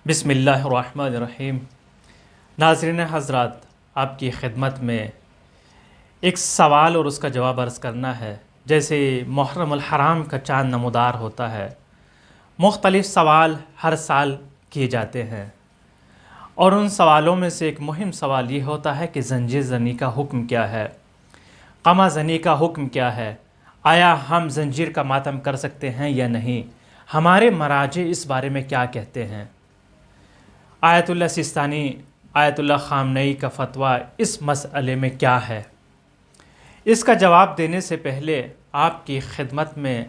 بسم اللہ الرحمن الرحیم۔ ناظرین حضرات، آپ کی خدمت میں ایک سوال اور اس کا جواب عرض کرنا ہے۔ جیسے محرم الحرام کا چاند نمودار ہوتا ہے، مختلف سوال ہر سال کیے جاتے ہیں، اور ان سوالوں میں سے ایک مہم سوال یہ ہوتا ہے کہ زنجیر زنی کا حکم کیا ہے، قمع زنی کا حکم کیا ہے، آیا ہم زنجیر کا ماتم کر سکتے ہیں یا نہیں، ہمارے مراجع اس بارے میں کیا کہتے ہیں۔ آیت اللہ سیستانی، آیت اللہ خامنئی کا فتویٰ اس مسئلے میں کیا ہے، اس کا جواب دینے سے پہلے آپ کی خدمت میں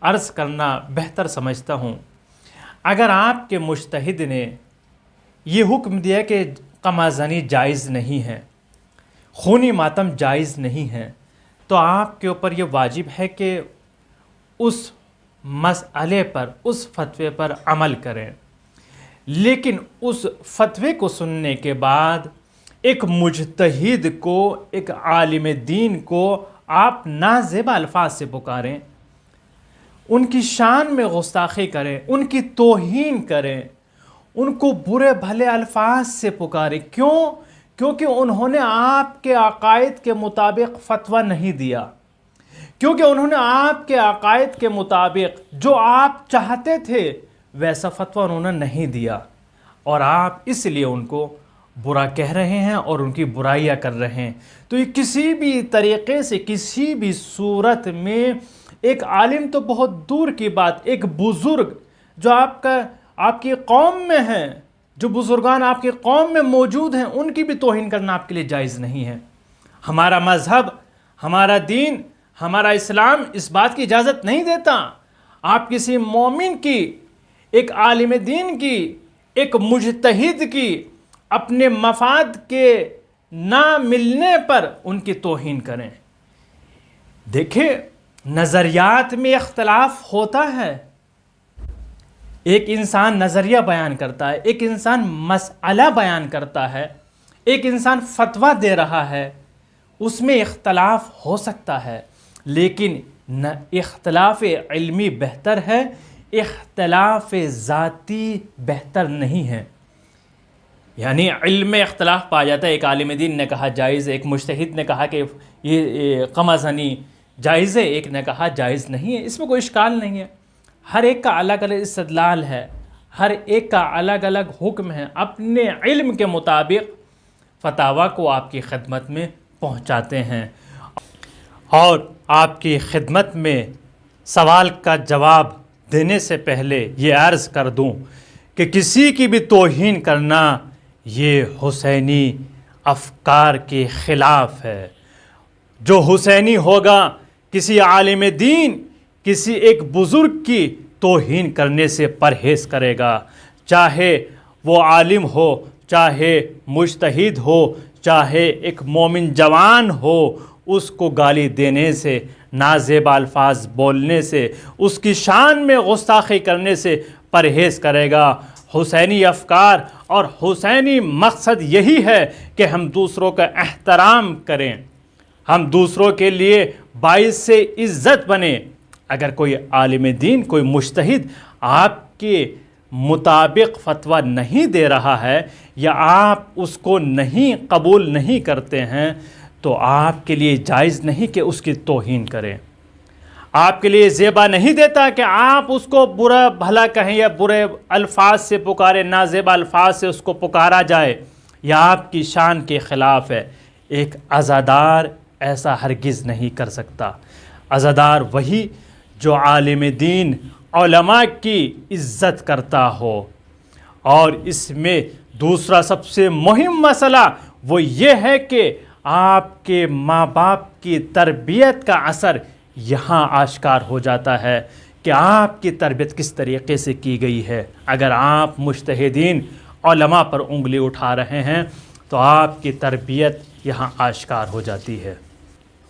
عرض کرنا بہتر سمجھتا ہوں۔ اگر آپ کے مجتہد نے یہ حکم دیا کہ قمع زنی جائز نہیں ہے، خونی ماتم جائز نہیں ہے، تو آپ کے اوپر یہ واجب ہے کہ اس مسئلے پر، اس فتوے پر عمل کریں۔ لیکن اس فتوے کو سننے کے بعد ایک مجتہد کو، ایک عالم دین کو آپ نازیبا الفاظ سے پکاریں، ان کی شان میں گستاخی کریں، ان کی توہین کریں، ان کو برے بھلے الفاظ سے پکاریں۔ کیونکہ انہوں نے آپ کے عقائد کے مطابق فتویٰ نہیں دیا، کیونکہ انہوں نے آپ کے عقائد کے مطابق جو آپ چاہتے تھے ویسا فتویٰ انہوں نے نہیں دیا، اور آپ اس لیے ان کو برا کہہ رہے ہیں اور ان کی برائیاں کر رہے ہیں۔ تو یہ کسی بھی طریقے سے، کسی بھی صورت میں ایک عالم تو بہت دور کی بات، ایک بزرگ جو آپ کی قوم میں ہیں، جو بزرگان آپ کی قوم میں موجود ہیں، ان کی بھی توہین کرنا آپ کے لیے جائز نہیں ہے۔ ہمارا مذہب، ہمارا دین، ہمارا اسلام اس بات کی اجازت نہیں دیتا آپ کسی مومن کی، ایک عالم دین کی، ایک مجتہد کی اپنے مفاد کے نہ ملنے پر ان کی توہین کریں۔ دیکھیں، نظریات میں اختلاف ہوتا ہے، ایک انسان نظریہ بیان کرتا ہے، ایک انسان مسئلہ بیان کرتا ہے، ایک انسان فتویٰ دے رہا ہے، اس میں اختلاف ہو سکتا ہے، لیکن اختلاف علمی بہتر ہے، اختلاف ذاتی بہتر نہیں ہے۔ یعنی علم میں اختلاف پایا جاتا ہے، ایک عالم دین نے کہا جائز ہے، ایک مجتہد نے کہا کہ یہ قمع زنی جائز ہے، ایک نے کہا جائز نہیں ہے، اس میں کوئی اشکال نہیں ہے۔ ہر ایک کا الگ الگ استدلال ہے، ہر ایک کا الگ الگ حکم ہے، اپنے علم کے مطابق فتاویٰ کو آپ کی خدمت میں پہنچاتے ہیں۔ اور آپ کی خدمت میں سوال کا جواب دینے سے پہلے یہ عرض کر دوں کہ کسی کی بھی توہین کرنا یہ حسینی افکار کے خلاف ہے۔ جو حسینی ہوگا، کسی عالم دین، کسی ایک بزرگ کی توہین کرنے سے پرہیز کرے گا، چاہے وہ عالم ہو، چاہے مجتہد ہو، چاہے ایک مومن جوان ہو، اس کو گالی دینے سے، نازیبا الفاظ بولنے سے، اس کی شان میں گستاخی کرنے سے پرہیز کرے گا۔ حسینی افکار اور حسینی مقصد یہی ہے کہ ہم دوسروں کا احترام کریں، ہم دوسروں کے لیے باعث عزت بنیں۔ اگر کوئی عالم دین، کوئی مجتہد آپ کے مطابق فتویٰ نہیں دے رہا ہے، یا آپ اس کو نہیں قبول نہیں کرتے ہیں، تو آپ کے لیے جائز نہیں کہ اس کی توہین کریں۔ آپ کے لیے زیبا نہیں دیتا کہ آپ اس کو برا بھلا کہیں یا برے الفاظ سے پکاریں، نازیبا الفاظ سے اس کو پکارا جائے، یا آپ کی شان کے خلاف ہے۔ ایک عزادار ایسا ہرگز نہیں کر سکتا۔ عزادار وہی جو عالم دین، علماء کی عزت کرتا ہو۔ اور اس میں دوسرا سب سے مہم مسئلہ وہ یہ ہے کہ آپ کے ماں باپ کی تربیت کا اثر یہاں آشکار ہو جاتا ہے کہ آپ کی تربیت کس طریقے سے کی گئی ہے۔ اگر آپ مجتہدین، علماء پر انگلی اٹھا رہے ہیں تو آپ کی تربیت یہاں آشکار ہو جاتی ہے۔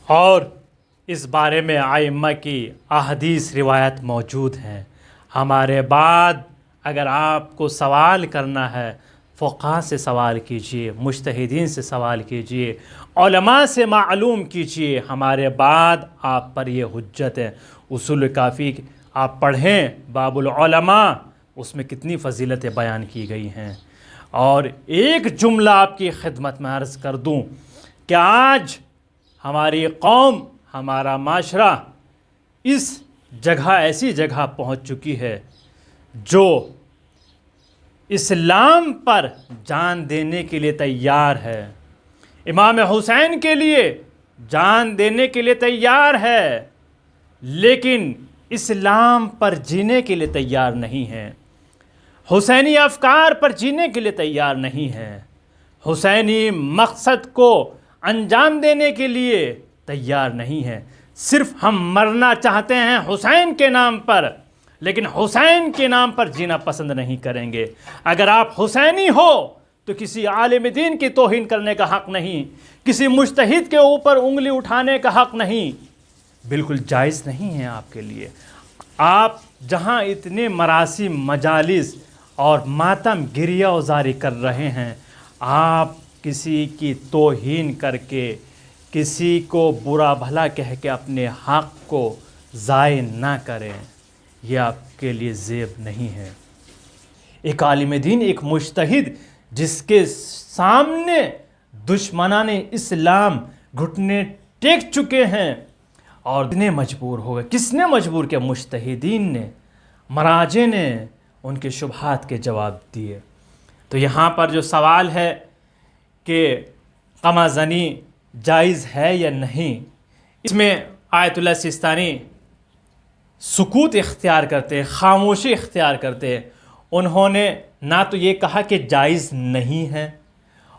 اور اس بارے میں ائمہ کی احادیث روایت موجود ہیں۔ ہمارے بعد اگر آپ کو سوال کرنا ہے، فقہاء سے سوال کیجئے، مجتہدین سے سوال کیجئے، علماء سے معلوم کیجئے، ہمارے بعد آپ پر یہ حجت ہے۔ اصول کافی آپ پڑھیں، باب العلماء، اس میں کتنی فضیلتیں بیان کی گئی ہیں۔ اور ایک جملہ آپ کی خدمت میں عرض کر دوں کہ آج ہماری قوم، ہمارا معاشرہ اس جگہ، ایسی جگہ پہنچ چکی ہے جو اسلام پر جان دینے کے لیے تیار ہے، امام حسین کے لیے جان دینے کے لیے تیار ہے، لیکن اسلام پر جینے کے لیے تیار نہیں ہے، حسینی افکار پر جینے کے لیے تیار نہیں ہے، حسینی مقصد کو انجام دینے کے لیے تیار نہیں ہے۔ صرف ہم مرنا چاہتے ہیں حسین کے نام پر، لیکن حسین کے نام پر جینا پسند نہیں کریں گے۔ اگر آپ حسینی ہو تو کسی عالم دین کی توہین کرنے کا حق نہیں، کسی مجتہد کے اوپر انگلی اٹھانے کا حق نہیں، بالکل جائز نہیں ہے آپ کے لیے۔ آپ جہاں اتنے مراسم، مجالس اور ماتم گریہ وزاری کر رہے ہیں، آپ کسی کی توہین کر کے، کسی کو برا بھلا کہہ کے اپنے حق کو ضائع نہ کریں، یہ آپ کے لیے زیب نہیں ہے۔ ایک عالم دین، ایک مجتہد جس کے سامنے دشمنان اسلام گھٹنے ٹیک چکے ہیں، اور کتنے مجبور ہو گئے، کس نے مجبور کیا؟ مجتہدین نے، مراجع نے ان کے شبہات کے جواب دیے۔ تو یہاں پر جو سوال ہے کہ قمع زنی جائز ہے یا نہیں، اس میں آیت اللہ سیستانی سکوت اختیار کرتے ہیں، خاموشی اختیار کرتے ہیں۔ انہوں نے نہ تو یہ کہا کہ جائز نہیں ہے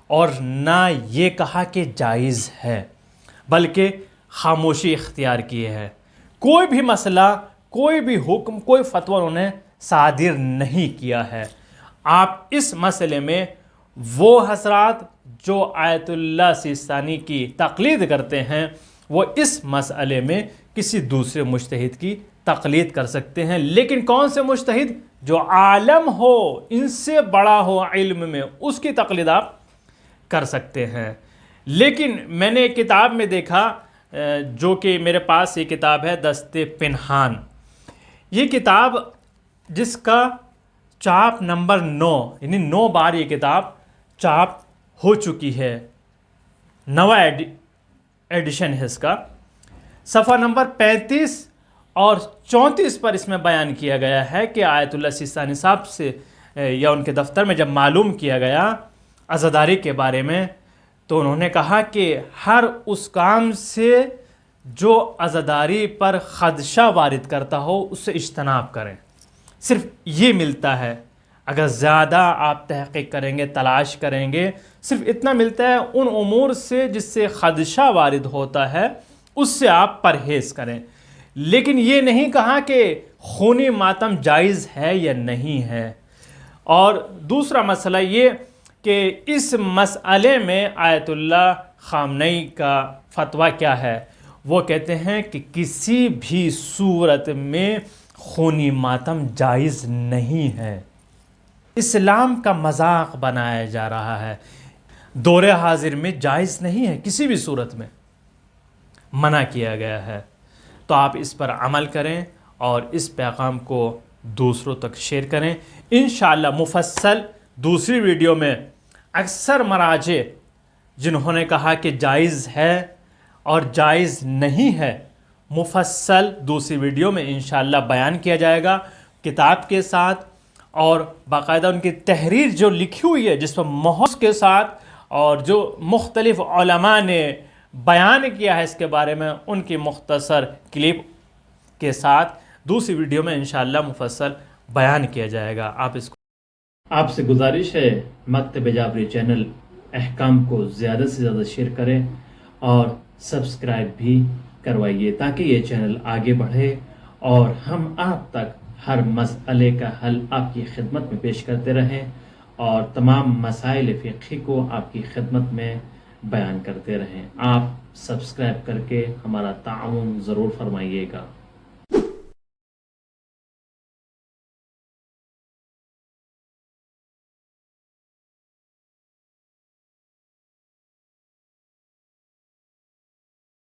اور نہ یہ کہا کہ جائز ہے، بلکہ خاموشی اختیار کیے ہے۔ کوئی بھی مسئلہ، کوئی بھی حکم، کوئی فتویٰ انہوں نے صادر نہیں کیا ہے۔ آپ اس مسئلے میں وہ حضرات جو آیت اللہ سیستانی کی تقلید کرتے ہیں، وہ اس مسئلے میں کسی دوسرے مجتہد کی تقلید کر سکتے ہیں، لیکن کون سے مجتہد؟ جو عالم ہو، ان سے بڑا ہو علم میں، اس کی تقلید آپ کر سکتے ہیں۔ لیکن میں نے ایک کتاب میں دیکھا، جو کہ میرے پاس یہ کتاب ہے دست پنہان، یہ کتاب جس کا چاپ نمبر 9، یعنی 9 بار یہ کتاب چاپ ہو چکی ہے، نوا ایڈیشن ہے اس کا، صفحہ نمبر 35 اور 34 پر اس میں بیان کیا گیا ہے کہ آیت اللہ سیستانی صاحب سے یا ان کے دفتر میں جب معلوم کیا گیا عزاداری کے بارے میں، تو انہوں نے کہا کہ ہر اس کام سے جو عزاداری پر خدشہ وارد کرتا ہو اس سے اجتناب کریں۔ صرف یہ ملتا ہے، اگر زیادہ آپ تحقیق کریں گے، تلاش کریں گے، صرف اتنا ملتا ہے ان امور سے جس سے خدشہ وارد ہوتا ہے اس سے آپ پرہیز کریں۔ لیکن یہ نہیں کہا کہ خونی ماتم جائز ہے یا نہیں ہے۔ اور دوسرا مسئلہ یہ کہ اس مسئلے میں آیت اللہ خامنئی کا فتویٰ کیا ہے؟ وہ کہتے ہیں کہ کسی بھی صورت میں خونی ماتم جائز نہیں ہے، اسلام کا مذاق بنایا جا رہا ہے، دور حاضر میں جائز نہیں ہے، کسی بھی صورت میں منع کیا گیا ہے۔ تو آپ اس پر عمل کریں اور اس پیغام کو دوسروں تک شیئر کریں۔ انشاءاللہ مفصل دوسری ویڈیو میں اکثر مراجع جنہوں نے کہا کہ جائز ہے اور جائز نہیں ہے، مفصل دوسری ویڈیو میں انشاءاللہ بیان کیا جائے گا کتاب کے ساتھ، اور باقاعدہ ان کی تحریر جو لکھی ہوئی ہے جس پر مہر کے ساتھ، اور جو مختلف علماء نے بیان کیا ہے اس کے بارے میں، ان کی مختصر کلپ کے ساتھ دوسری ویڈیو میں انشاءاللہ مفصل بیان کیا جائے گا۔ آپ سے گزارش ہے مکتب جعفری چینل احکام کو زیادہ سے زیادہ شیئر کریں اور سبسکرائب بھی کروائیے تاکہ یہ چینل آگے بڑھے اور ہم آپ تک ہر مسئلے کا حل آپ کی خدمت میں پیش کرتے رہیں اور تمام مسائل فقہی کو آپ کی خدمت میں بیان کرتے رہیں۔ آپ سبسکرائب کر کے ہمارا تعاون ضرور فرمائیے گا۔